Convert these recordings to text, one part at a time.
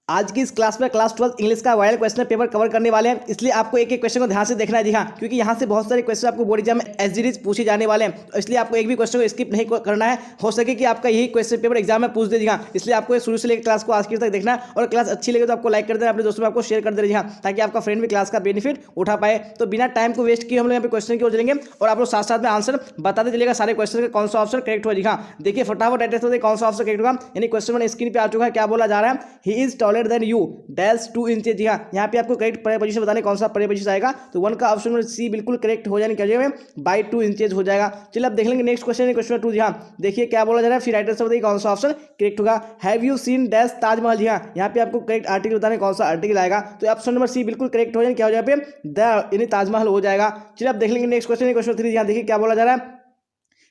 आज की इस क्लास में क्लास 12 इंग्लिश का वायरल क्वेश्चन पेपर कवर करने वाले हैं, इसलिए आपको एक एक क्वेश्चन को ध्यान से देखना है। जी हाँ, क्योंकि यहाँ से बहुत सारे क्वेश्चन आपको बोर्ड एग्जाम में एसजीडीज पूछे जाने वाले हैं, तो इसलिए आपको एक भी क्वेश्चन को स्किप नहीं करना है। हो सके कि आपका यही क्वेश्चन पेपर एग्जाम में पूछ दे। जी हाँ, इसलिए आपको शुरू से लेकर क्लास को आखिर तक देखना है, और क्लास अच्छी लगे तो आपको लाइक कर देना, अपने दोस्तों में आपको शेयर कर देना। जी हाँ, ताकि आपका फ्रेंड भी क्लास का बेनिफिट उठा पाए। तो बिना टाइम को वेस्ट किए हम लोग यहाँ पे क्वेश्चन की ओर चलेंगे, और आप लोग साथ साथ में आंसर बताते चलेगा सारे क्वेश्चन का कौन सा ऑप्शन करेक्ट हुआ। जी हाँ, देखिए फटाफट एड्रेस होते कौन सा ऑप्शन करेक्ट होगा। यानी क्वेश्चन वन स्क्रीन पे आ चुका है। क्या बोला जा रहा है? He is taller than you dash 2 inches. जी हाँ, यहाँ पे आपको करेक्ट प्रीपोजिशन बताने कौन सा प्रीपोजिशन आएगा। तो वन का ऑप्शन सी बिल्कुल करेक्ट हो जाने क्या बाई 2 इंचेज हो जाएगा। चलिए अब देख लेंगे नेक्स्ट क्वेश्चन, क्वेश्चन 2। जी हाँ, देखिए क्या बोला जा रहा है, फिर राइटर से बताइए कौन सा ऑप्शन करेक्ट होगा। Have you seen dash Taj Mahal. जी हाँ, यहाँ पे आपको करेक्ट आर्टिकल बताने कौन सा आर्टिकल आएगा। तो ऑप्शन नंबर सी बिल्कुल करेक्ट हो जाए, क्या हो जाए पे द यानी ताजमहल हो जाएगा। चलिए अब देख लेंगे नेक्स्ट क्वेश्चन, क्वेश्चन 3। यहाँ देखिए क्या बोला जा रहा है,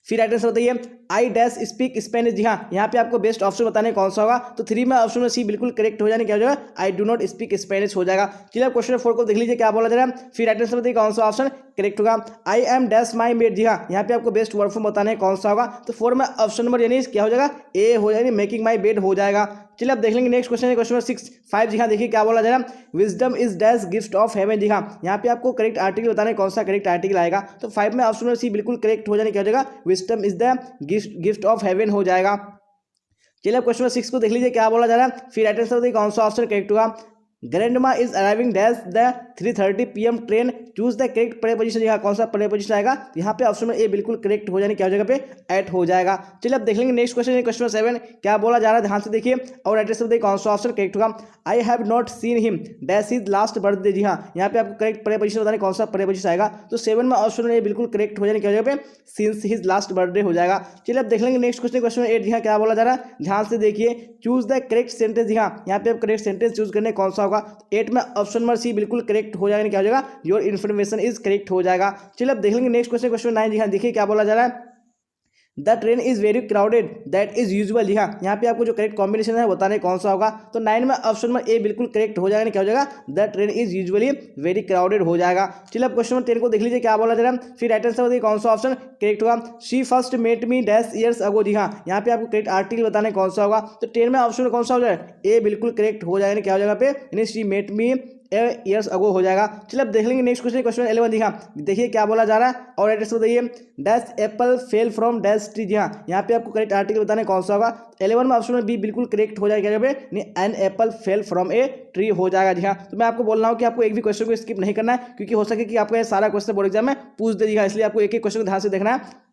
फिर राइटर से बताइए आई डैश स्पीक स्पेनिश। जी हाँ, यहाँ पे आपको बेस्ट ऑप्शन बताने कौन सा होगा। तो 3 में ऑप्शन में सी बिल्कुल करेक्ट हो जाने क्या हो जाएगा, I do not speak Spanish हो जाएगा। चलिए क्वेश्चन 4 को देख लीजिए क्या बोला जा रहा है, फिर राइटर से बताइए कौन सा ऑप्शन करेक्ट होगा। I am dash my maid. जी हाँ, यहाँ पे आपको बेस्ट वर्ड फॉर्म बताने कौन सा होगा। तो 4 में ऑप्शन नंबर यानी क्या हो जाएगा, ए हो जाएगा, मेकिंग माई बेड हो जाएगा। चलिए अब देख लेंगे नेक्स्ट क्वेश्चन, क्वेश्चन नंबर 6 5। जी हाँ, देखिए क्या बोला जा रहा है, wisdom is dash gift of heaven. जी हाँ, यहाँ पे आपको करेक्ट आर्टिकल बताने कौन सा करेक्ट आर्टिकल आएगा। तो 5 में ऑप्शन नंबर सी बिल्कुल करेक्ट हो जाने क्या हो जाएगा, wisdom is the gift of haven हो जाएगा। चलिए अब क्वेश्चन नंबर 6 को देख लीजिए क्या बोला जा रहा है, फिर राइटर से कौन सा ऑप्शन करेक्ट होगा। Grandma is arriving dash the 3:30 PM train, choose the correct preposition. यहाँ कौन सा प्रीपोजिशन आएगा, यहाँ पे ऑप्शन में ए बिल्कुल करेक्ट हो जाने क्या हो जाएगा पे एट हो जाएगा। चलिए अब देख लेंगे नेक्स्ट क्वेश्चन, क्वेश्चन 7 क्या बोला जा रहा है, ध्यान से देखिए और राइटर से बताइए कौन सा ऑप्शन करेक्ट होगा। I have not seen him dash is last birthday. जी हाँ, यहाँ पे आपको करेक्ट प्रीपोजिशन बताने कौन सा प्रीपोजिशन आएगा। तो 7 में ऑप्शन में ए बिल्कुल करेक्ट हो जाने क्या हो जाएगा पे सिंस हिज लास्ट बर्थडे हो जाएगा। चलिए अब देख लेंगे नेक्स्ट क्वेश्चन, क्वेश्चन 8। जी हाँ, क्या बोला जा रहा है, ध्यान से देखिए चूज द करेक्ट सेंटेंस। जी हाँ, यहाँ पे आप करेक्ट सेंटेंस चूज करने कौन सा होगा। 8 में ऑप्शन नंबर सी बिल्कुल करेक्ट हो जाएगा, क्या हो जाएगा, योर इन्फॉर्मेशन इज करेक्ट हो जाएगा। चलिए अब देख लेंगे नेक्स्ट क्वेश्चन, क्वेश्चन 9। जी हाँ, देखिए क्या बोला जा रहा है, the train is very crowded that is usual. जी हाँ, यहाँ पे आपको जो करेक्ट कॉम्बिनेशन है बताने कौन सा होगा। तो 9 में ऑप्शन में ए बिल्कुल करेक्ट हो जाएगा, क्या हो जाएगा, the train is usually very crowded हो जाएगा। चलिए अब क्वेश्चन 10 को देख लीजिए क्या बोला जा रहा है, फिर राइटर से बताइए कौन सा ऑप्शन करेक्ट होगा। She first met me dash years ago. जी हाँ, यहाँ पे आपको करेक्ट आर्टिकल बताने कौन सा होगा। तो 10 में ऑप्शन में कौन सा हो जाएगा, ए बिल्कुल करेक्ट हो जाएगा, क्या हो जाएगा पे यानी she met me years ago हो जाएगा। चलिए अब देख लेंगे नेक्स्ट क्वेश्चन, क्वेश्चन 11। जी हाँ, देखिए क्या बोला जा रहा है और एड्रेस बताइए dash apple fell from dash tree. जी हाँ, यहाँ पे आपको करेक्ट आर्टिकल बताने कौन सा होगा। 11 में ऑप्शन में बी बिल्कुल करेक्ट हो जाएगा, an apple fell from a tree हो जाएगा। जी हाँ, तो मैं आपको बोल रहा हूँ कि आपको एक भी क्वेश्चन को स्किप नहीं करना है, क्योंकि हो सके कि आपको ये सारा क्वेश्चन बोर्ड एग्जाम में पूछ दे। जी हाँ, इसलिए आपको एक एक क्वेश्चन को ध्यान से देखना है।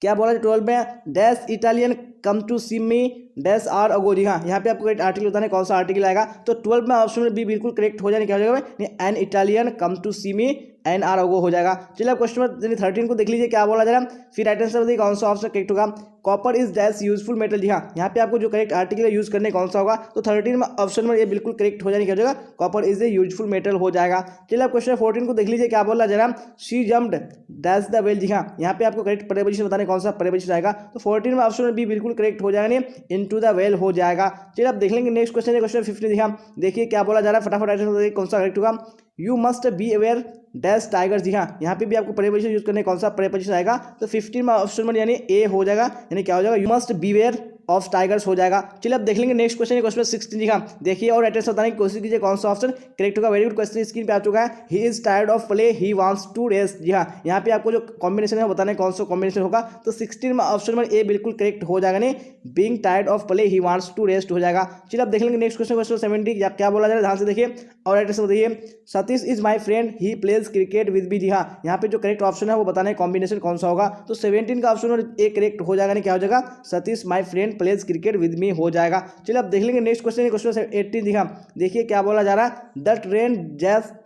क्या बोला 12 में dash Italian come to see me dash hour ago. जी हाँ, यहाँ पे आपको आर्टिकल बताने कौन सा आर्टिकल आएगा। तो 12 में ऑप्शन में बी बिल्कुल करेक्ट हो जाने क्या हो जाएगा, an Italian come to see me an hour ago हो जाएगा। चलिए अब क्वेश्चन नंबर 13 को देख लीजिए क्या बोला जा रहा है, फिर राइट आंसर बताइए कौन सा ऑप्शन करेक्ट होगा। Copper is dash useful metal. जी हाँ, यहाँ पे आपको जो करेक्ट आर्टिकल यूज करने कौन सा होगा। तो 13 में ऑप्शन में ये बिल्कुल करेक्ट हो जाने क्या हो जाएगा, copper is a useful metal हो जाएगा। चलिए अब क्वेश्चन 14 को देख लीजिए क्या बोला जा रहा है, she jumped dash the well. जी हाँ, यहाँ पे आपको करेक्ट प्रीपोजिशन बताने कौन सा प्रीपोजिशन आएगा। तो 14 में ऑप्शन में बी बिल्कुल करेक्ट हो जाएगा, इनटू द वेल हो जाएगा। चलिए अब देख लेंगे नेक्स्ट क्वेश्चन, क्वेश्चन 15। जी हाँ, देखिए क्या बोला जा रहा है, फटाफट आंसर कौन सा करेक्ट होगा। You must be aware dash tiger. जी हाँ, यहाँ पे भी आपको प्रीपोजिशन यूज करने कौन सा प्रीपोजिशन आएगा। तो 15 में ऑप्शन में यानी ए हो जाएगा, यानी क्या हो जाएगा, you must be aware of tigers हो जाएगा। चलिए अब देख लेंगे नेक्स्ट क्वेश्चन, क्वेश्चन 16। जी हाँ, देखिए और एड्रेस बताने की कोशिश कीजिए कौन सा ऑप्शन करेक्ट होगा। वेरी गुड क्वेश्चन स्क्रीन पे आ चुका है, he is tired of play he wants to rest. जी हाँ, यहाँ पे आपको जो कॉम्बिनेशन है बताने कौन सा कॉम्बिनेशन होगा। तो 16 में ऑप्शन में ए बिल्कुल करेक्ट हो जाएगा, नहीं being tired of play he wants to rest हो जाएगा। चलिए अब देख लेंगे नेक्स्ट क्वेश्चन, क्वेश्चन 17 क्या बोला जा रहा है, ध्यान से देखिए और एड्रेस बताइए। Satish is my friend he plays cricket with be. जी हाँ, यहाँ पे जो करेक्ट ऑप्शन है वो बताने कॉम्बिनेशन कौन सा होगा। तो 17 का ऑप्शन ए करेक्ट हो जाएगा, नहीं क्या हो जाएगा, Satish my friend pledge cricket with me हो जाएगा। चलिए अब देख लेंगे नेक्स्ट क्वेश्चन, क्वेश्चन 18। दिखा देखिए क्या बोला जा रहा है, the train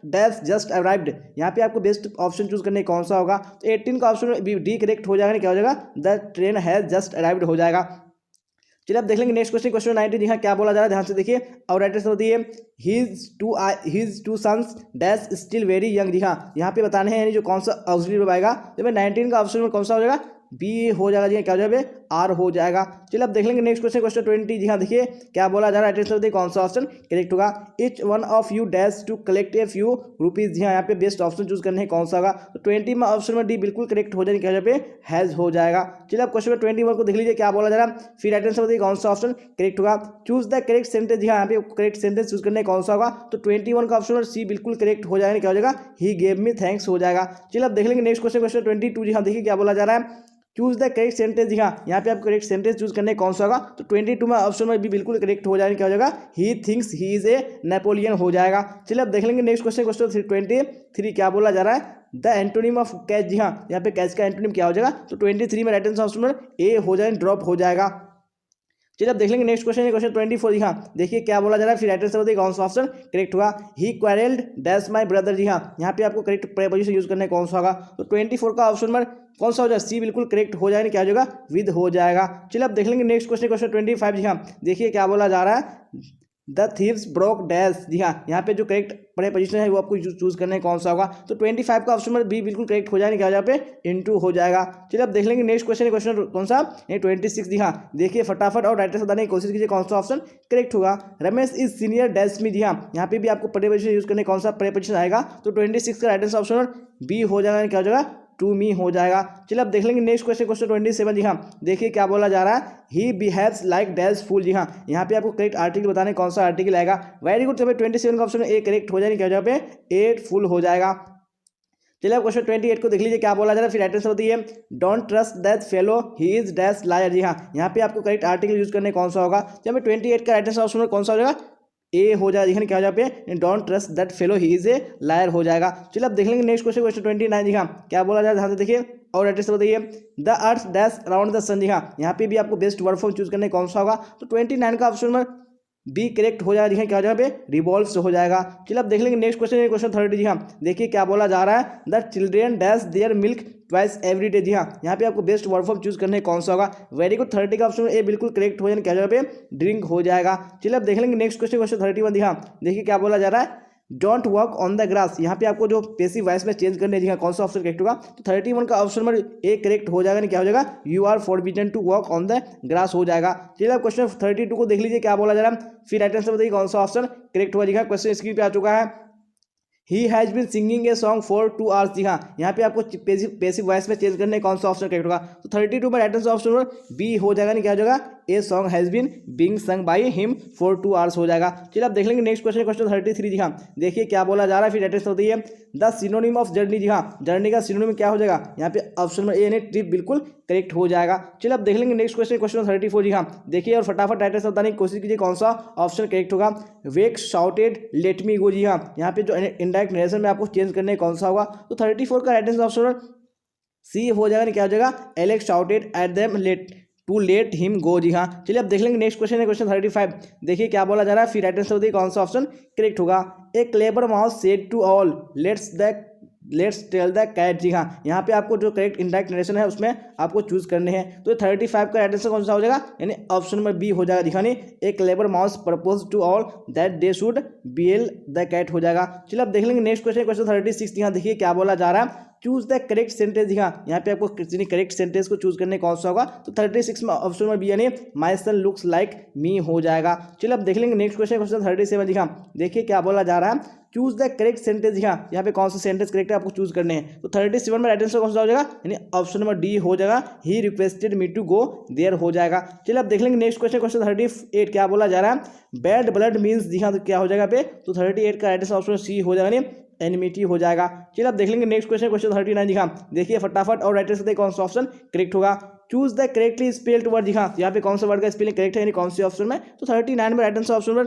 dash just arrived. यहाँ पे आपको बेस्ट ऑप्शन चूज करने कौन सा होगा। तो 18 का ऑप्शन डी करेक्ट हो जाएगा, क्या हो जाएगा, the train has just arrived हो जाएगा। चलिए अब देख लेंगे नेक्स्ट क्वेश्चन, क्वेश्चन 19। यहाँ क्या बोला जा रहा है, ध्यान से देखिए और राइटर से बताइए। His two sons dash still very young. जी हाँ, यहाँ पे बताने हैं यानी जो कौन सा ऑक्सिलरी वर्ब आएगा। तो 19 का ऑप्शन में कौन सा हो जाएगा, बी हो जाएगा जी हाँ, क्या हो जाएगा आर हो जाएगा। चलिए अब देख लेंगे नेक्स्ट क्वेश्चन, क्वेश्चन 20 जी हाँ देखिए क्या बोला जा रहा है, अटेंशन बताइए कौन सा ऑप्शन करेक्ट होगा। Each one of you dash to collect a few rupees, जी हाँ यहाँ पे बेस्ट ऑप्शन चूज करने हैं कौन सा होगा, तो 20 में ऑप्शन में डी बिल्कुल करेक्ट हो जाएगा, क्या हो जाएगा हैज हो जाएगा। चलिए अब क्वेश्चन 21 को देख लीजिए क्या बोला जा रहा है, फिर अटेंशन बताइए कौन सा ऑप्शन करेक्ट होगा। चूज द करेक्ट सेंटेंस, जी हाँ यहाँ पे करेक्ट सेंटेंस चूज करने कौन सा होगा, तो 21 का ऑप्शन सी बिल्कुल करेक्ट हो जाएगा, क्या हो जाएगा ही गेव मी थैंक्स हो जाएगा। चलिए अब देख लेंगे नेक्स्ट क्वेश्चन, क्वेश्चन 22 जी हाँ देखिए क्या बोला जा रहा है, चूज द करेक्ट सेंटेंस, जी हाँ यहाँ पे आप करेक्ट सेंटेंस चूज करने कौन सा होगा, तो 22 में ऑप्शन में भी बिल्कुल करेक्ट हो जाएगा, क्या हो जाएगा he thinks he is a Napoleon हो जाएगा। चलिए अब देख लेंगे नेक्स्ट क्वेश्चन, क्वेश्चन 23 क्या बोला जा रहा है, द एंटोनिम ऑफ कैच, जी हाँ यहाँ पे कैच का एंटोनिम क्या हो जाएगा, तो 23 में राइट आंसर ऑप्शन में ए हो जाएगा, ड्रॉप हो जाएगा। चलिए अब देख लेंगे नेक्स्ट क्वेश्चन, क्वेश्चन 24 जी हाँ देखिए क्या बोला जा रहा है, फिर राइट आंसर बताइए कौन सा ऑप्शन करेक्ट होगा। ही क्वारेल्ड डैश माय ब्रदर, जी हाँ यहाँ पे आपको करेक्ट प्रीपोजिशन यूज करने कौन सा होगा, तो 24 का ऑप्शन में कौन सा हो जाएगा, सी बिल्कुल करेक्ट हो जाएगा, क्या हो जाएगा विद हो जाएगा। चलिए अब देख लेंगे नेक्स्ट क्वेश्चन, क्वेश्चन 25 जी हाँ देखिए क्या बोला जा रहा है, द थीव्स ब्रोक डैश, जी हाँ यहाँ पे जो करेक्ट प्रीपोजिशन है वो आपको चूज करना है कौन सा होगा, तो 25 का ऑप्शन में बी बिल्कुल करेक्ट हो जाएगा, क्या हो जाएगा पे इनटू हो जाएगा। चलिए अब देख लेंगे नेक्स्ट क्वेश्चन, क्वेश्चन कौन सा 26 जी हाँ देखिए फटाफट और राइट आंसर बताने की कोशिश कीजिए कौन सा ऑप्शन करेक्ट होगा। Ramesh is senior dash me, जी हाँ यहाँ पे भी आपको प्रीपोजिशन यूज करने कौन सा प्रीपोजिशन आएगा, तो 26 का राइट आंसर ऑप्शन बी हो जाएगा, क्या हो जाएगा टू मी हो जाएगा। चलिए अब देख लेंगे नेक्स्ट क्वेश्चन, क्वेश्चन 27 जी हाँ देखिए क्या बोला जा रहा है, ही बिहेव्स लाइक डैश फूल, जी हाँ यहाँ पे आपको करेक्ट आर्टिकल बताने कौन सा आर्टिकल आएगा। वेरी गुड, 27 का ऑप्शन ए करेक्ट हो जाएगा, क्या हो जाएगा पे एट फुल हो जाएगा। चलिए अब क्वेश्चन 28 को देख लीजिए क्या बोला जा रहा है, फिर राइट आंसर बताइए don't trust that fellow he is dash liar, जी हाँ यहाँ पे आपको करेक्ट आर्टिकल यूज करने कौन सा होगा, जब 28 का राइट आंसर ऑप्शन कौन सा हो जाएगा ए हो जाएगा, देखिए क्या हो जाएगा पे don't trust that fellow he is a lawyer हो जाएगा। चलिए अब देख लेंगे नेक्स्ट क्वेश्चन, क्वेश्चन 29 जी हाँ क्या बोला जा रहा है, ध्यान से देखिए और एड्रेस बताइए the earth dash around the sun, जी हाँ यहाँ पे भी आपको बेस्ट वर्ड फॉर्म चूज करने कौन सा होगा, तो 29 का ऑप्शन में बी करेक्ट हो जाएगा, देखिए क्या हो जाएगा पे रिवॉल्व्स हो जाएगा। चलिए अब देख लेंगे नेक्स्ट क्वेश्चन, क्वेश्चन 30 जी हाँ देखिए क्या बोला जा रहा है, the children dash their milk twice every day, जी हाँ यहाँ पे आपको बेस्ट वर्ड फॉर्म चूज करने कौन सा होगा। वेरी गुड, 30 का ऑप्शन ए बिल्कुल करेक्ट हो जाएगा, क्या जगह पे ड्रिंक हो जाएगा। चलिए अब देख लेंगे नेक्स्ट क्वेश्चन, क्वेश्चन 31 जी हाँ देखिए क्या बोला जा रहा है, don't walk on the grass, यहाँ पे आपको जो पेसिव वॉइस में चेंज करने जी हाँ कौन सा ऑप्शन करेक्ट होगा, तो 31 का ऑप्शन में ए करेक्ट हो जाएगा, क्या हो जाएगा you are forbidden to walk on the grass हो जाएगा। चलिए अब क्वेश्चन 32 को देख लीजिए क्या बोला जा रहा है, फिर राइट आंसर बताइए कौन सा ऑप्शन करेक्ट हुआ। जी हाँ क्वेश्चन स्क्रीन पे आ चुका है, he has been singing a song for 2 hours, जी हाँ यहाँ पे आपको पेसिव वॉइस में चेंज करने कौन सा ऑप्शन करेक्ट होगा, तो 32 में राइट आंसर ऑप्शन बी हो जाएगा, नहीं क्या हो जाएगा a song has been being sung by him for 2 hours हो जाएगा। चलिए आप देख लेंगे नेक्स्ट क्वेश्चन, क्वेश्चन 33 जी हाँ देखिए क्या बोला जा रहा है, फिर राइट आंसर होती है द सिनोनिम ऑफ जर्नी, जी हाँ जर्नी का सिनोनिम क्या हो जाएगा, यहाँ पे ऑप्शन में ए यानी ट्रिप बिल्कुल करेक्ट हो जाएगा। चलिए आप देख लेंगे नेक्स्ट क्वेश्चन, क्वेश्चन 34 जी हाँ देखिए और फटाफट राइट आंसर बताने की कोशिश कीजिए कौन सा ऑप्शन करेक्ट होगा। वेक शाउटेड लेट मी गो, जी हाँ यहाँ पे जो इनडायरेक्ट नरेशन में आपको चेंज करने कौन सा होगा, तो 34 का राइट आंसर ऑप्शन सी हो जाएगा, क्या हो जाएगा Alex shouted at them let to let him go, जी हाँ। चलिए अब देख लेंगे नेक्स्ट क्वेश्चन है क्वेश्चन 35 देखिए क्या बोला जा रहा है, फिर राइट आंसर बताइए कौन सा ऑप्शन करेक्ट होगा। A clever mouse said to all let's tell the cat, जी हाँ यहाँ पे आपको जो करेक्ट इनडायरेक्ट नरेशन है उसमें आपको चूज करने हैं, तो 35 का राइट आंसर कौन सा हो जाएगा, यानी ऑप्शन में बी हो जाएगा, दिखाने a clever mouse propose to all that they should bell the cat हो जाएगा। चलिए अब देख लेंगे नेक्स्ट क्वेश्चन, क्वेश्चन 36 यहाँ देखिए क्या बोला जा रहा है, चूज द करेक्ट सेंटेंस, यहाँ यहाँ पे आपको करेक्ट सेंटेंस को चूज करने कौन सा होगा, तो 36 में ऑप्शन में बी यानी माई सन लुक्स लाइक मी हो जाएगा। चलिए अब देख लेंगे नेक्स्ट क्वेश्चन, क्वेश्चन 37 जी हाँ देखिए क्या बोला जा रहा है, चूज द करेक्ट सेंटेंस, यहाँ पे कौन सा सेंटेंस करेक्ट है आपको चूज करने हैं, तो 37 में राइट आंसर कौन सा हो जाएगा, यानी ऑप्शन नंबर डी हो जाएगा he requested me to go there हो जाएगा। चलिए अब देख लेंगे नेक्स्ट क्वेश्चन, क्वेश्चन 38 क्या बोला जा रहा है, बैड ब्लड मीन्स, जी हाँ तो क्या हो जाएगा पे, तो 38 का राइट आंसर ऑप्शन सी हो जाएगा, यानी एनिमिटी हो जाएगा। चलिए अब देख लेंगे नेक्स्ट क्वेश्चन, क्वेश्चन 39 जी हाँ देखिए फटाफट और राइट आंसर कौन सा ऑप्शन करेक्ट होगा। Choose the correctly spelled word, जी हाँ यहाँ पे कौन सा वर्ड का स्पेलिंग करेक्ट है, यानी कौन से ऑप्शन में, तो 39 में राइट आंसर ऑप्शन में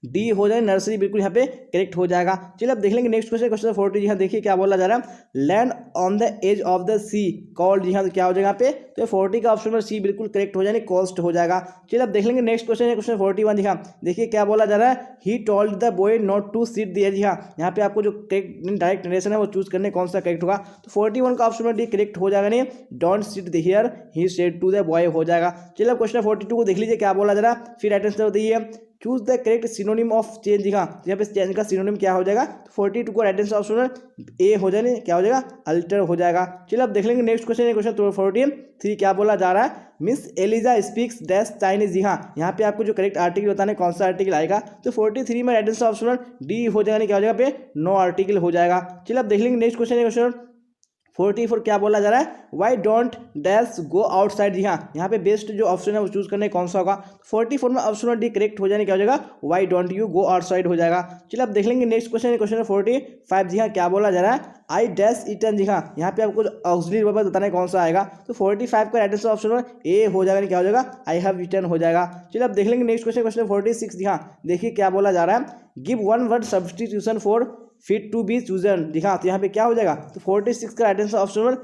डी हो जाए नर्सरी बिल्कुल यहाँ पे करेक्ट हो जाएगा। चलिए अब देख लेंगे नेक्स्ट क्वेश्चन, क्वेश्चन 40 जी हाँ देखिए क्या बोला जा रहा है, land on the edge of the sea called, जी हाँ तो क्या हो जाएगा यहाँ पे, तो 40 का ऑप्शन में सी बिल्कुल करेक्ट हो जाए कोस्ट हो जाएगा। चलिए अब देख लेंगे नेक्स्ट क्वेश्चन है क्वेश्चन 41 जी हाँ देखिए क्या बोला जा रहा है, he told the boy not to sit there, जी हाँ यहाँ पे आपको जो करेक्ट डायरेक्ट नरेशन है वो चूज करने कौन सा करेक्ट होगा, तो 41 का ऑप्शन में डी करेक्ट हो जाएगा, नहीं don't sit here he said to the boy हो जाएगा। चलिए अब क्वेश्चन 42 को देख लीजिए क्या बोला जा रहा है, फिर राइट आंसर बताइए choose the correct synonym of change. जी हाँ, यहाँ पे चेंज का सिनोनिम क्या हो जाएगा, 42 को राइट आंसर ऑप्शन ए हो जाए, क्या हो जाएगा, अल्टर हो जाएगा। चलिए अब देख लेंगे नेक्स्ट क्वेश्चन, क्वेश्चन 43 क्या बोला जा रहा है, Miss Eliza speaks dash Chinese. जी हाँ, यहाँ पे आपको जो करेक्ट आर्टिकल बताना है कौन सा आर्टिकल आएगा, तो 43 में राइट आंसर ऑप्शन डी हो जाएगा, क्या हो जाएगा पे नो आर्टिकल हो जाएगा। चलिए अब देख लेंगे नेक्स्ट क्वेश्चन, क्वेश्चन 44 क्या बोला जा रहा है, why don't dash go outside. जी हाँ, यहाँ पे बेस्ट जो ऑप्शन है वो चूज करने कौन सा होगा, 44 में ऑप्शन डी करेक्ट हो जाने, क्या हो जाएगा, why don't you go outside हो जाएगा। चलिए अब देख लेंगे नेक्स्ट क्वेश्चन, क्वेश्चन 45। जी हाँ, क्या बोला जा रहा है, आई डैश इटन। जी हाँ, यहाँ पे आपको ऑक्सिलरी वर्ब बताना है कौन सा आएगा, तो 45 का राइट आंसर ऑप्शन ए हो जाएगा, क्या हो जाएगा, आई हैव इटन हो जाएगा। चलिए अब देख लेंगे नेक्स्ट क्वेश्चन, क्वेश्चन 46। जी हाँ, देखिए क्या बोला जा रहा है, give one word substitution for fit to be chosen. जी हाँ, तो यहाँ पे क्या हो जाएगा, तो 46 का राइट आंसर ऑप्शन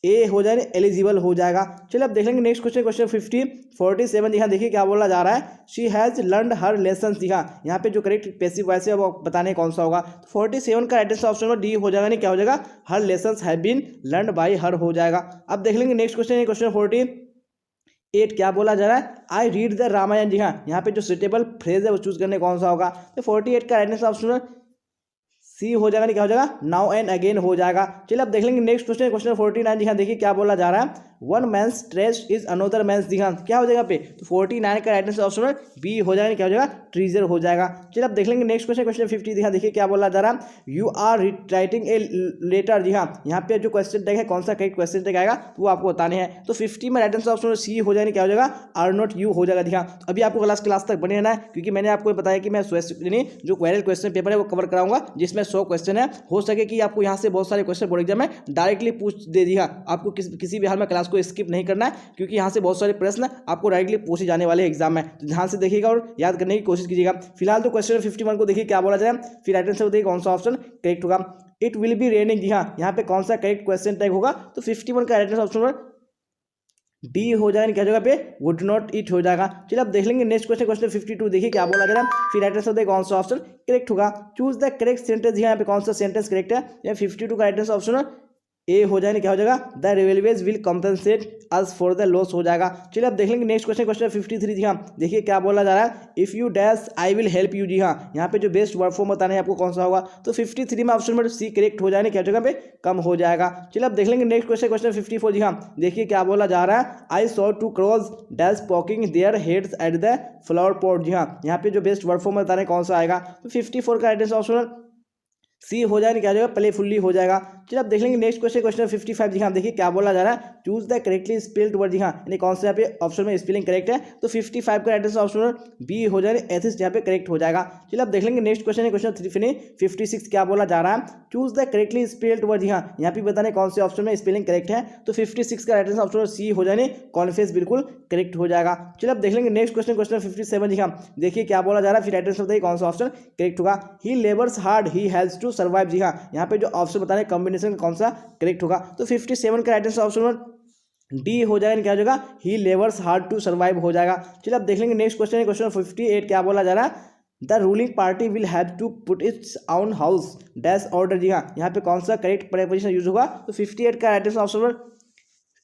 ए हो जाए, एलिजिबल हो जाएगा। चलिए अब देख लेंगे नेक्स्ट क्वेश्चन, क्वेश्चन 47। जी हाँ, देखिए क्या बोला जा रहा है, she has learned her lesson. जी हाँ, यहाँ पे जो करेक्ट पैसिव वॉइस है वो बताने कौन सा होगा, 47 का राइट आंसर ऑप्शन डी हो जाएगा, क्या हो जाएगा, her lessons have been learned by her हो जाएगा। अब देख लेंगे नेक्स्ट क्वेश्चन, क्वेश्चन 48 क्या बोला जा रहा है, आई रीड द रामायण। जी हाँ, यहाँ पे जो सुटेबल फ्रेज है वो चूज करने कौन सा होगा, तो 48 का राइट आंसर ऑप्शन सी हो जाएगा, क्या हो जाएगा, नाउ एंड अगेन हो जाएगा। चलिए अब देख लेंगे नेक्स्ट क्वेश्चन, क्वेश्चन 49। जी हाँ, देखिए क्या बोला जा रहा है, one man's trash is another man's. जी हाँ, क्या हो जाएगा पे, तो 49 का राइट आंसर ऑप्शन बी हो जाएगा, क्या हो जाएगा, ट्रीजर हो जाएगा। चलिए अब देख लेंगे नेक्स्ट क्वेश्चन, क्वेश्चन 50। जी हाँ, देखिए क्या बोला जा रहा है, you are writing a letter. जी हाँ, यहाँ पे जो क्वेश्चन टैग है कौन सा करेक्ट क्वेश्चन टैग आएगा वो आपको बताने हैं, तो 50 में राइट आंसर ऑप्शन सी हो जाएगा, क्या हो जाएगा, आर नॉट यू हो जाएगा। जी हाँ, तो अभी आपको क्लास तक बने रहना है, क्योंकि मैंने आपको बताया कि मैं जो क्वेरल क्वेश्चन पेपर है वो कवर कराऊंगा, जिसमें 100 क्वेश्चन है, हो सके कि आपको यहाँ से बहुत सारे क्वेश्चन बोर्ड एग्जाम में डायरेक्टली पूछ दे दिया, आपको किसी भी हाल में क्लास को स्किप नहीं करना है, क्योंकि यहाँ से बहुत सारे प्रश्न आपको डायरेक्टली पूछे जाने वाले एग्जाम में, तो ध्यान से देखिएगा और याद करने की कोशिश कीजिएगा। फिलहाल तो क्वेश्चन 51 को देखिए क्या बोला जाए, फिर राइट आंसर देखिए कौन सा ऑप्शन करेक्ट होगा, इट विल बी रेनिंग। जी हाँ, यहाँ पे कौन सा करेक्ट क्वेश्चन टैग होगा, तो 51 का राइट आंसर ऑप्शन डी हो जाएगा, क्या जगह पे वुड नॉट ईट हो जाएगा। चलिए अब देख लेंगे नेक्स्ट क्वेश्चन, क्वेश्चन 52। देखिए क्या बोला जा रहा है, फिर राइट आंसर कौन सा ऑप्शन करेक्ट होगा, चूज द करेक्ट सेंटेंस। यहाँ पे कौन सा सेंटेंस करेक्ट है, या 52 का राइट आंसर ऑप्शन ए हो जाएगा, क्या हो जाएगा, the railways will compensate us for the loss हो जाएगा। चलिए अब देख लेंगे नेक्स्ट क्वेश्चन, क्वेश्चन 53। जी हाँ, देखिए क्या बोला जा रहा है, if you dash I will help you. जी हाँ, यहाँ पे जो बेस्ट वर्ड फॉर्म बताना है आपको कौन सा होगा, तो 53 में ऑप्शन नंबर सी करेक्ट हो जाएगा, क्या जगह पे कम हो जाएगा। चलिए अब देख लेंगे नेक्स्ट क्वेश्चन, क्वेश्चन 54। जी हाँ, देखिए क्या बोला जा रहा है, I saw two crows dash poking their heads at the flower pot. जी हाँ, यहाँ पे जो बेस्ट वर्ड फॉर्म बताना है कौन सा आएगा, तो 54 का राइट आंसर ऑप्शन सी हो जाएगा, क्या हो जाएगा, प्लेफुल्ली हो जाएगा। चलिए अब देख लेंगे नेक्स्ट क्वेश्चन, क्वेश्चन 55। जी हाँ, देखिए क्या बोला जा रहा है, choose the correctly spelled word. जी हाँ, यानी कौन सा यहाँ पे ऑप्शन में स्पेलिंग करेक्ट है, तो 55 का राइट आंसर ऑप्शन बी हो जाएगा, एथिस्ट यहाँ पे करेक्ट हो जाएगा। चलिए अब देख लेंगे नेक्स्ट क्वेश्चन, क्वेश्चन 56। क्या बोला जा रहा है, choose the correctly spelled word. जी हाँ, यहाँ पे बताने कौन से ऑप्शन में स्पेलिंग करेक्ट है, तो 56 का राइट आंसर ऑप्शन सी हो जाने, कॉन्फिडेंस बिल्कुल करेक्ट हो जाएगा। चलिए अब देख लेंगे नेक्स्ट क्वेश्चन, क्वेश्चन 57। जी हाँ, देखिए क्या बोला जा रहा है, फिर राइट आंसर बताइए कौन सा ऑप्शन करेक्ट होगा, he labours hard he has to survive. जी हाँ, यहाँ पे जो ऑप्शन बताने कॉम्बिनेशन कौन सा करेक्ट होगा, तो 57 का राइट आंसर ऑप्शन डी हो जाएगा, क्या हो जाएगा, ही लेबर्स हार्ड टू सर्वाइव हो जाएगा। चलिए अब देख लेंगे नेक्स्ट क्वेश्चन, क्वेश्चन 58। क्या बोला जा रहा है, the ruling party will have to put its own house dash order. जी हाँ, यहाँ पे कौन सा करेक्ट प्रीपोजिशन यूज होगा, तो 58 का राइट आंसर ऑप्शन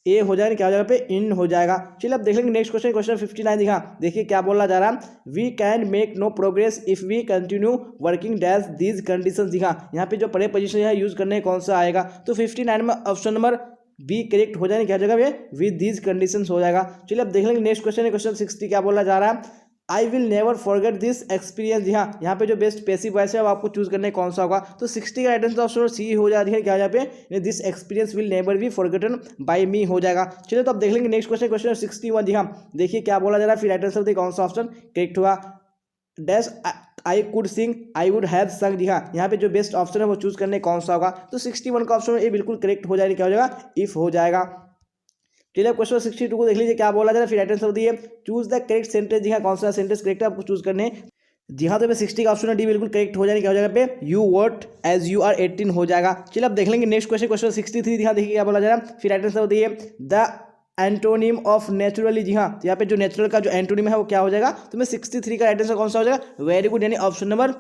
ए हो जाएगा, क्या हो जाएगा पे इन हो जाएगा। चलिए अब देख लेंगे नेक्स्ट क्वेश्चन, क्वेश्चन 59। दिखा देखिए क्या बोला जा रहा है, we can make no progress if we continue working dash these condition. दिखा यहाँ पे जो प्रीपोजिशन है यूज करने कौन सा आएगा, तो 59 में ऑप्शन नंबर बी करेक्ट हो जाएगा, क्या जगह पे विद दीज कंडीशंस हो जाएगा। चलिए अब देख लेंगे नेक्स्ट क्वेश्चन, क्वेश्चन 60। क्या बोला जा रहा है, I will never forget this experience. जी हाँ, यहाँ पे जो बेस्ट पैसिव वॉइस है वो आपको चूज करने कौन सा होगा, तो 60 का राइट आंसर ऑप्शन सी हो जाती है, क्या यहाँ पे this experience will never be forgotten by me हो जाएगा। चलिए तो अब देख लेंगे नेक्स्ट क्वेश्चन, क्वेश्चन 61। जी हाँ, देखिए क्या बोला जा रहा है, फिर राइट आंसर देखिए कौन सा ऑप्शन करेक्ट होगा, dash I could sing I would have sung. जी हाँ, यहाँ पे जो बेस्ट ऑप्शन है वो चूज करने कौन सा होगा, तो 61 का ऑप्शन ये बिल्कुल करेक्ट हो जाएगा, क्या हो जाएगा, इफ हो जाएगा। चलिए क्वेश्चन 62 को देख लीजिए क्या बोला जा रहा है, फिर राइट आंसर दिए चूज द करेक्ट सेंटेंस। जी हाँ, कौन सा सेंटेंस करेक्ट है आपको चूज करने। जी हाँ, तो 60 का ऑप्शन डी बिल्कुल करेक्ट हो जाएगा, क्या हो जाएगा पे यू वर्ट एज यू आर 18 हो जाएगा। चलिए अब देख लेंगे नेक्स्ट क्वेश्चन, क्वेश्चन 63। यहाँ देखिए क्या बोला जा रहा है, फिर राइट आंसर दिए द एंटोनिम ऑफ नेचुरली। जी हाँ, तो यहाँ पे जो नेचुरल का जो एंटोनिम है वो क्या हो जाएगा, तो मैं 63 का राइट आंसर कौन सा हो जाएगा, वेरी गुड, यानी ऑप्शन नंबर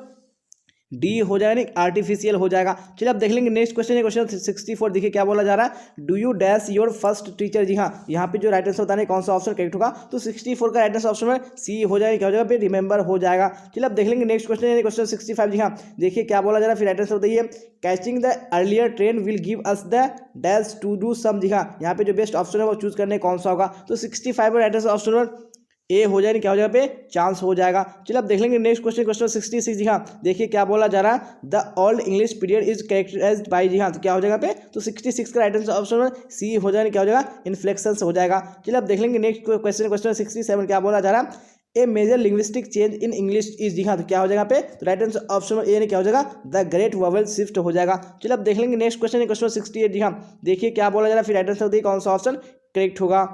डी हो जाएगा, नहीं आर्टिफिशियल हो जाएगा। चलिए अब देख लेंगे नेक्स्ट क्वेश्चन है, क्वेश्चन 64। देखिए क्या बोला जा रहा है, do you dash your first teacher. जी हाँ, यहाँ पे जो राइट आंसर बताने कौन सा ऑप्शन करेक्ट होगा, तो 64 का राइट आंसर ऑप्शन में सी हो जाएगा, क्या हो जाएगा, रिमेंबर हो जाएगा। चलिए अब देख लेंगे नेक्स्ट क्वेश्चन है, क्वेश्चन 65। जी हाँ, देखिए क्या बोला जा रहा है, फिर राइट आंसर बताइए, catching the earlier train will give us the dash to do some. जी हाँ, यहाँ पे जो बेस्ट ऑप्शन है वो चूज करने कौन सा होगा, तो 65 का राइट आंसर ऑप्शन में ए हो जाएगा, क्या हो जाएगा पे चांस हो जाएगा। चलिए अब देख लेंगे नेक्स्ट क्वेश्चन, क्वेश्चन 66। जी हाँ, देखिए क्या बोला जा रहा है, the old English period is characterised by. जी हाँ, तो क्या हो जाएगा पे, तो 66 का राइट आंसर ऑप्शन में सी हो जाएगा, क्या हो जाएगा, इन्फ्लेक्शंस हो जाएगा। चलिए अब देख लेंगे नेक्स्ट क्वेश्चन, क्वेश्चन 67। क्या बोला जा रहा है, a major linguistic change in English is. जी हाँ, तो क्या हो जाएगा पे, तो राइट आंसर ऑप्शन में ए ने क्या हो जाएगा, द ग्रेट वोवेल शिफ्ट हो जाएगा। चलिए अब देख लेंगे नेक्स्ट क्वेश्चन, क्वेश्चन 68। जी हाँ, देखिए क्या बोला जा रहा है, फिर राइट आंसर बताइए कौन सा ऑप्शन करेक्ट होगा।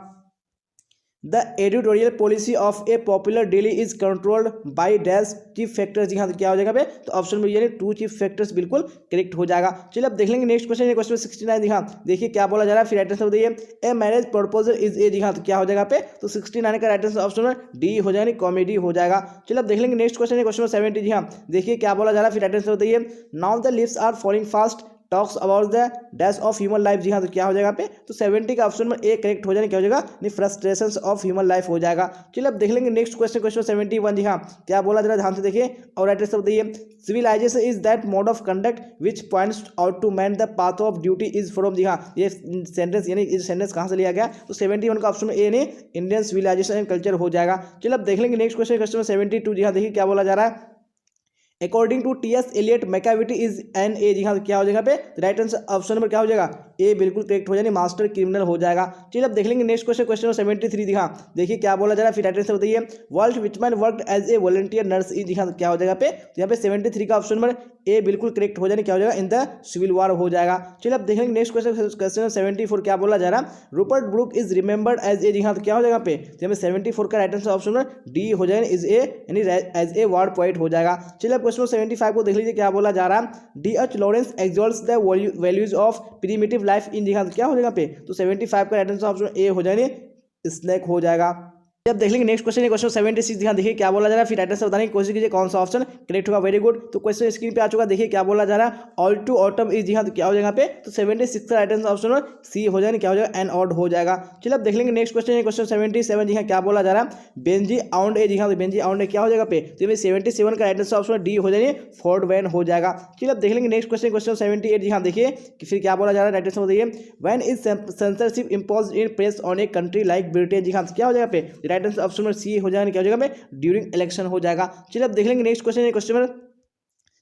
The editorial policy of a popular daily is controlled by dash chief factors. जी हाँ, तो क्या हो जाएगा पे, तो ऑप्शन में यानी 2 चीफ फैक्टर्स बिल्कुल करेक्ट हो जाएगा। चलिए अब देख लेंगे नेक्स्ट क्वेश्चन, क्वेश्चन 69। जी हाँ, देखिए क्या बोला जा रहा है, फिर राइट आंसर बताइए, a marriage proposal is a. जी हाँ, तो क्या हो जाएगा पे, तो 69 का राइट आंसर ऑप्शन में डी हो जाएगा, कॉमेडी हो जाएगा। चलिए अब देख लेंगे नेक्स्ट क्वेश्चन, क्वेश्चन 70। जी हाँ, देखिए क्या बोला जा रहा है, फिर राइट आंसर बताइए, now the leaves are falling fast talks about the dash of human life. जी हाँ, तो क्या हो जाएगा पे, तो 70 का ऑप्शन में ए करेक्ट हो जाएगा, क्या हो जाएगा, नहीं फ्रस्ट्रेशंस ऑफ ह्यूमन लाइफ हो जाएगा। चलिए अब देख लेंगे नेक्स्ट क्वेश्चन, क्वेश्चन 71। जी हाँ, क्या बोला जरा ध्यान से देखिए और राइट आंसर बताइए, civilisation is that mode of conduct which points out to man the path of duty is from. जी हाँ, ये सेंटेंस यानी ये सेंटेंस कहाँ से लिया गया, तो 71 का ऑप्शन में ए ने इंडियन सिविलाइजेशन एंड कल्चर हो जाएगा। चलिए अब देख लेंगे नेक्स्ट क्वेश्चन, क्वेश्चन 72। जी हाँ, देखिए क्या बोला जा रहा है, according to T S. Eliot Macavity is an a. जी हाँ, तो क्या हो जाएगा पे, राइट आंसर ऑप्शन नंबर क्या हो जाएगा, ए बिल्कुल करेक्ट हो जाएगा, मास्टर क्रिमिनल हो जाएगा। चलिए अब देख लेंगे नेक्स्ट क्वेश्चन, क्वेश्चन 73। जी हाँ, देखिए क्या बोला जा रहा है, फिर राइट आंसर बताइए, Walt Whitman worked as a volunteer nurse. जी हाँ, तो क्या हो जाएगा पे, तो यहाँ पे 73 का ऑप्शन नंबर ए बिल्कुल करेक्ट हो जाएगा, क्या हो जाएगा, इन द सिविल वार हो जाएगा। चलिए अब देखेंगे नेक्स्ट क्वेश्चन, क्वेश्चन 74। क्या बोला जा रहा है, Rupert Brooke is remembered as a. जी हाँ, तो क्या हो जाएगा पे, तो यहाँ पे 74 का राइट आंसर ऑप्शन में डी हो जाएगा, इज ए यानी एज ए वार पोएट हो जाएगा। चलिए अब क्वेश्चन 75 को देख लीजिए क्या बोला जा रहा है, D H. Lawrence exalts the values of primitive life in. जी हाँ, तो क्या हो जाएगा पे, तो 75 का राइट आंसर ऑप्शन ए हो जाएगा, स्नैक हो जाएगा। जब देख लेंगे नेक्स्ट क्वेश्चन, क्वेश्चन 76। ध्यान देखिए क्या बोला जा रहा है, फिर राइट आंसर बताने की कोशिश कीजिए कौन सा ऑप्शन करेक्ट होगा। वेरी गुड, तो क्वेश्चन स्क्रीन पे आ चुका, देखिए क्या बोला जा रहा है, ऑल टू ऑटम इज। जी हाँ, तो क्या हो जाएगा पे, तो 76 का राइट आंसर ऑप्शन सी हो जाएगा, क्या हो जाएगा, एन ऑड हो जाएगा। चलिए अब देख लेंगे नेक्स्ट क्वेश्चन, क्वेश्चन 77। जी हाँ, क्या बोला जा रहा है, बेंजी आउंड ए। जी हाँ, तो बेंजी आउंड ए क्या हो जाएगा पे, तो 77 का राइट आंसर ऑप्शन डी हो जाएगा, फोर्ड वैन हो जाएगा। चलिए अब देख लेंगे नेक्स्ट क्वेश्चन, क्वेश्चन 78। जी हाँ, देखिए कि फिर क्या बोला जा रहा है, राइट आंसर बताइए, when is censorship imposed in press on a country like Britain. जी हाँ, तो क्या हो जाएगा पे, राइट आंसर ऑप्शन सी हो जाएगा, क्या हो जाएगा, ड्यूरिंग इलेक्शन हो जाएगा। चलिए अब देख लेंगे नेक्स्ट क्वेश्चन, क्वेश्चन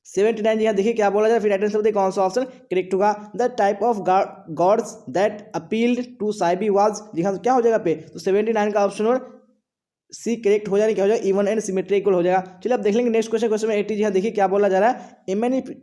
79। जी हाँ, देखिए क्या बोला जाए, फिर राइट आंसर बताइए कौन सा ऑप्शन करेक्ट होगा। The type of gods that appealed to Sibi was. जी हाँ, तो क्या हो जाएगा पे, तो 79 का ऑप्शन और सी करेक्ट हो जाएगा, क्या हो जाएगा, इवन एंड सिमेट्रिकल हो जाएगा। चलिए अब देख लेंगे नेक्स्ट क्वेश्चन, क्वेश्चन 80। जी हाँ, देखिए क्या बोला जा रहा है,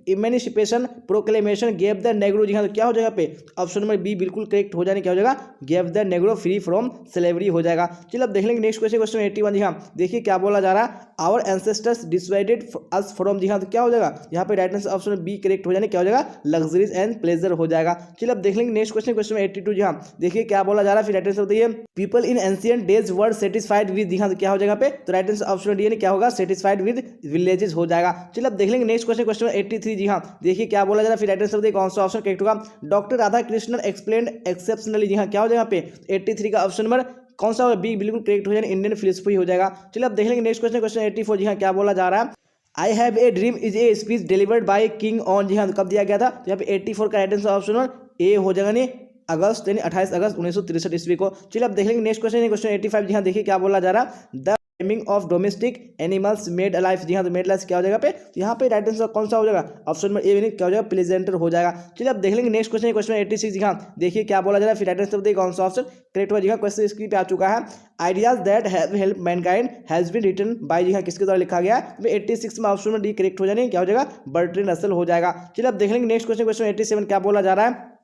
इमेनिसिपेशन प्रोक्लेमेशन गेव द नेग्रो। जी हाँ, तो क्या हो जाएगा पे, ऑप्शन नंबर बी बिल्कुल करेक्ट हो जाने, क्या हो जाएगा, gave the Negro free from slavery हो जाएगा। चलिए अब देख लेंगे नेक्स्ट क्वेश्चन, क्वेश्चन 81। जी हाँ, देखिए क्या बोला जा रहा है, our ancestors decided us from. जी हाँ, तो क्या हो जाएगा, यहाँ पे right answer option B correct हो जाने, क्या हो जाएगा, लग्जरीज एंड प्लेजर हो जाएगा। चलिए अब देख लेंगे नेक्स्ट क्वेश्चन, क्वेश्चन 82। जी हाँ, देखिए क्या बोला जा रहा है, फिर राइट आंसर बताइए, people in ancient days were satisfied with. जी हाँ, तो क्या हो जाएगा पे, तो राइट आंसर ऑप्शन डी क्या होगा, सेटिस्फाइड विद विलेजेस हो जाएगा। चलिए अब देख लेंगे नेक्स्ट क्वेश्चन, क्वेश्चन 83। जी हाँ, देखिए क्या बोला जा रहा है, फिर राइट आंसर बताइए कौन सा ऑप्शन करेक्ट होगा। Doctor Radha Krishnan explained exceptionally. जी हाँ, क्या हो जाएगा पे, 83 का ऑप्शन नंबर कौन सा होगा, बी बिल्कुल करेक्ट हो जाएगा, इंडियन फिलोसफी हो जाएगा। चलिए अब देख लेंगे नेक्स्ट क्वेश्चन, क्वेश्चन 84। जी हाँ, क्या बोला जा रहा है, I have a dream is a speech delivered by King on. जी हाँ, तो कब दिया गया था, तो यहाँ पे 84 का राइट आंसर ऑप्शन ए हो जाएगा, नहीं अगस्त यानी 28 अगस्त 1963 ईस्वी को। चलिए अब देख लेंगे नेक्स्ट क्वेश्चन, क्वेश्चन 85। जी हाँ, देखिए क्या बोला जा रहा है, the naming of domestic animals made alive. जी हाँ, तो मेड अलाइव क्या हो जाएगा पे, तो यहाँ पे राइट आंसर कौन सा हो जाएगा, ऑप्शन नंबर ए क्या हो जाएगा, प्लेजेंटर हो जाएगा। चलिए अब देख लेंगे नेक्स्ट क्वेश्चन, क्वेश्चन 86। जी हाँ, देखिए क्या बोला जा रहा है, फिर राइट आंसर बताइए कौन सा ऑप्शन करेक्ट हुआ। जी हाँ, क्वेश्चन स्क्रीन पे आ चुका है, ideas that have help mankind has been written by. जी हाँ, किसके द्वारा लिखा गया, 86 में ऑप्शन में डी करेक्ट हो जाने, क्या हो जाएगा, बर्ट्रैंड रसेल हो जाएगा। चलिए अब देख लेंगे नेक्स्ट क्वेश्चन, क्वेश्चन 87। क्या बोला जा रहा है,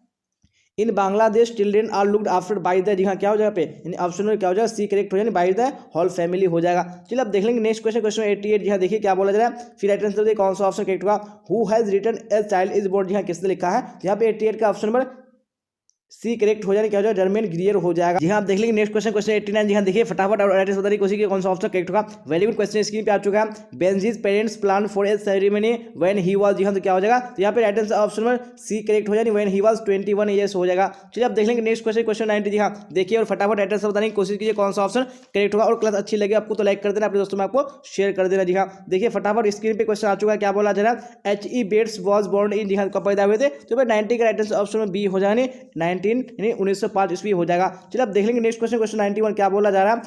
in Bangladesh children are looked after by the. जी हाँ, क्या हो जाएगा पे, यानी ऑप्शन में क्या हो जाएगा, सी करेक्ट हो जाए, बाय द होल फैमिली हो जाएगा। चलिए अब देख लेंगे नेक्स्ट क्वेश्चन, क्वेश्चन 88। जी हाँ, देखिए क्या बोला जा रहा है, फिर राइट आंसर देखिए कौन सा ऑप्शन करेक्ट होगा। Who has written a child is born. जी हाँ, किसने लिखा है, यहाँ पे 88 का ऑप्शन नंबर सी करेक्ट हो जाए क्या हो जाएगा, जर्मेन ग्रियर हो जाएगा। जी हाँ, आप देख लेंगे नेक्स्ट क्वेश्चन, क्वेश्चन 89। जी हाँ, देखिए फटाफट और एड्रेस बताइए कोशिश की कौन सा ऑप्शन करेक्ट होगा। वेरी गुड क्वेश्चन स्क्रीन पे आ चुका है। Benjy's parents plan for a ceremony when he was, जी हाँ तो क्या हो जाएगा, तो यहाँ पे right answer option number C correct हो जाएगा, व्हेन ही वाज 21 ईयर्स हो जाएगा। चलिए आप देख लेंगे नेक्स्ट क्वेश्चन, क्वेश्चन 90। जी हाँ, देखिए और फटाफट एड्रेस बताने की कोशिश कीजिए कौन सा ऑप्शन करेक्ट होगा। और क्लास अच्छी लगे आपको तो लाइक कर देना, अपने दोस्तों में आपको शेयर कर देना। जी हाँ, देखिए फटाफट स्क्रीन पे क्वेश्चन आ चुका है, क्या बोला जा रहा है, H.E. Bates was born in, जी हाँ कब पैदा हुए थे, तो 90 का राइट आंसर ऑप्शन में बी हो जाएगा, 1905 ईस्वी हो जाएगा। चलिए अब देख लेंगे नेक्स्ट क्वेश्चन, क्वेश्चन 91 क्या बोला जा रहा है,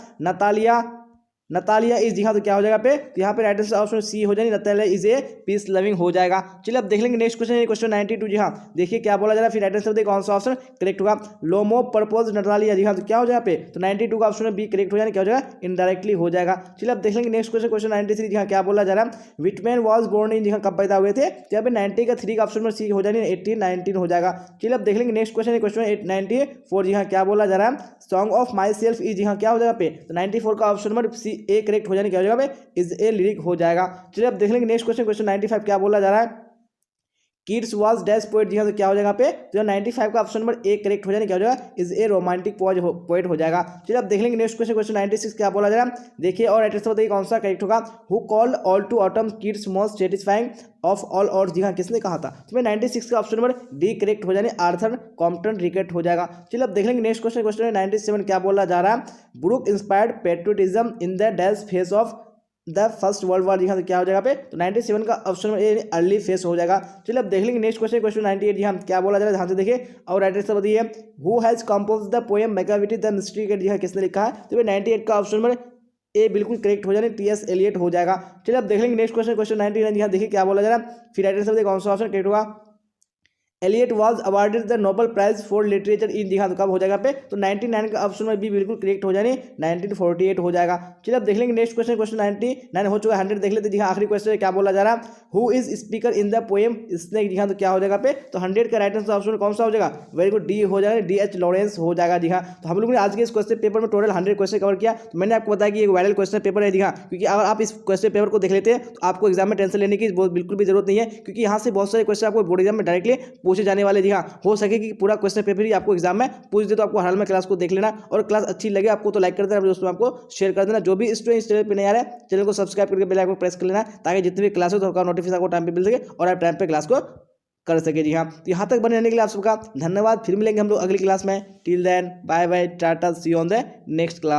नतालिया इज, जी हाँ तो क्या हो जाएगा पे, तो यहाँ पे राइट आंसर ऑप्शन सी हो जाएगी, Natalia is a peace loving हो जाएगा। चलिए अब देख लेंगे नेक्स्ट क्वेश्चन, क्वेश्चन 92। जी हाँ, देखिए क्या बोला जा रहा है, फिर राइट आंसर देखिए कौन सा ऑप्शन करेक्ट होगा, लोमो पर्पोज नतालिया, जी हाँ तो क्या हो जाएगा पे, तो 92 का ऑप्शन बी करेक्ट हो जाएगा, क्या हो जाएगा, इनडायरेक्टली हो जाएगा। चलिए अब देख लेंगे नेक्स्ट क्वेश्चन, क्वेश्चन 93। जी हाँ, क्या बोला जा रहा है, विटमैन वाज बोर्न इन, जी हाँ कब पैदा हुए थे, तो यहाँ पे 90 का 3 का ऑप्शन में सी हो जाएगी, 1819 हो जाएगा। चलिए अब देख लेंगे नेक्स्ट क्वेश्चन, क्वेश्चन 94। जी हाँ, क्या बोला जा रहा है, song of myself is, जी हाँ क्या हो जाएगा पे, तो 94 का ऑप्शन नंबर सी ए करेक्ट हो जाएगा, क्या हो जाएगा इज ए लिरिक हो जाएगा। चलिए अब देख लेंगे नेक्स्ट क्वेश्चन, क्वेश्चन 95 क्या बोला जा रहा है, किड्स वाज डैश पोएट, जी हाँ तो क्या हो जाएगा पे, तो 95 का ऑप्शन नंबर ए करेक्ट हो जाएगा, क्या हो जाएगा, इज ए रोमांटिक पोएट हो जाएगा। चलिए अब देख लेंगे नेक्स्ट क्वेश्चन, क्वेश्चन 96 क्या बोला जा रहा है, देखिए और एड्रेस बताइए कौन सा करेक्ट होगा, who called all to autumn kids most satisfying of all, और जी हाँ किसने कहा था, तो 96 का ऑप्शन नंबर डी करेक्ट हो जाने, आर्थर कॉम्पटन रिकेट हो जाएगा। चलिए अब देख लेंगे नेक्स्ट क्वेश्चन, क्वेश्चन 97 क्या बोला जा रहा है, Brooke inspired patriotism in the dash face of the first world war, जी हाँ तो क्या हो जाएगा पे, तो 97 का ऑप्शन में अर्ली फेस हो जाएगा। चलिए अब देख लेंगे नेक्स्ट क्वेश्चन, क्वेश्चन 98। जी हाँ क्या बोला जा रहा है, ध्यान से देखिए और एड्रेस बताइए, who has compose the poem Macavity the mystery cat, जी हाँ किसने लिखा है, तो 98 का ऑप्शन नंबर ए बिल्कुल करेक्ट हो जाने, टी.एस. एलियट हो जाएगा। चलिए अब देख लेंगे नेक्स्ट क्वेश्चन, क्वेश्चन 99। जी हाँ देखिए क्या बोला जा रहा है, फिर एड्रेस बताइए कौन सा ऑप्शन करेक्ट होगा, Eliot was awarded the Nobel prize for literature in, जी हाँ तो कब हो जाएगा पे, तो 99 का ऑप्शन में भी बिल्कुल करेक्ट हो जाने, 1948 हो जाएगा। चलिए अब देख लेंगे नेक्स्ट क्वेश्चन, क्वेश्चन 99 हो चुका है, 100 देख लेते। जी हाँ आखिरी क्वेश्चन क्या बोला जा रहा है, who is speaker in the poem snake, जी हाँ तो क्या हो जाएगा पे, तो 100 का राइट आंसर ऑप्शन कौन सा हो जाएगा, वेरी गुड डी हो जाएगा, डी.एच. लॉरेंस हो जाएगा। जी हाँ, तो हम लोग ने आज के इस क्वेश्चन पेपर में टोटल 100 क्वेश्चन कवर किया। तो मैंने आपको बताया कि एक वायरल क्वेश्चन पेपर है। जी हाँ, क्योंकि अगर आप इस क्वेश्चन पेपर को देख लेते हैं तो आपको एग्जाम में टेंशन लेने की बिल्कुल भी जरूरत नहीं है, क्योंकि यहाँ से बहुत सारे क्वेश्चन आपको बोर्ड एग्जाम में डायरेक्टली पूछे जाने वाले। जी हाँ, हो सके कि पूरा क्वेश्चन पेपर ही आपको एग्जाम में पूछ दे, तो आपको हाल में क्लास को देख लेना, और क्लास अच्छी लगे आपको तो लाइक कर देना, अपने दोस्तों में आपको शेयर कर देना। जो भी स्टूडेंट इस चैनल पे नहीं आ रहा है, चैनल को सब्सक्राइब करके बेल आइकन प्रेस कर लेना, ताकि जितनी भी क्लास हो तो नोटिफिकेशन आपको टाइम पे मिल सके और आप टाइम पे क्लास को कर सके। जी हाँ, तो यहाँ तक बने रहने के लिए आप सबका धन्यवाद। फिर मिलेंगे हम लोग अगली क्लास में। Till then bye bye, tata, see you on the next class.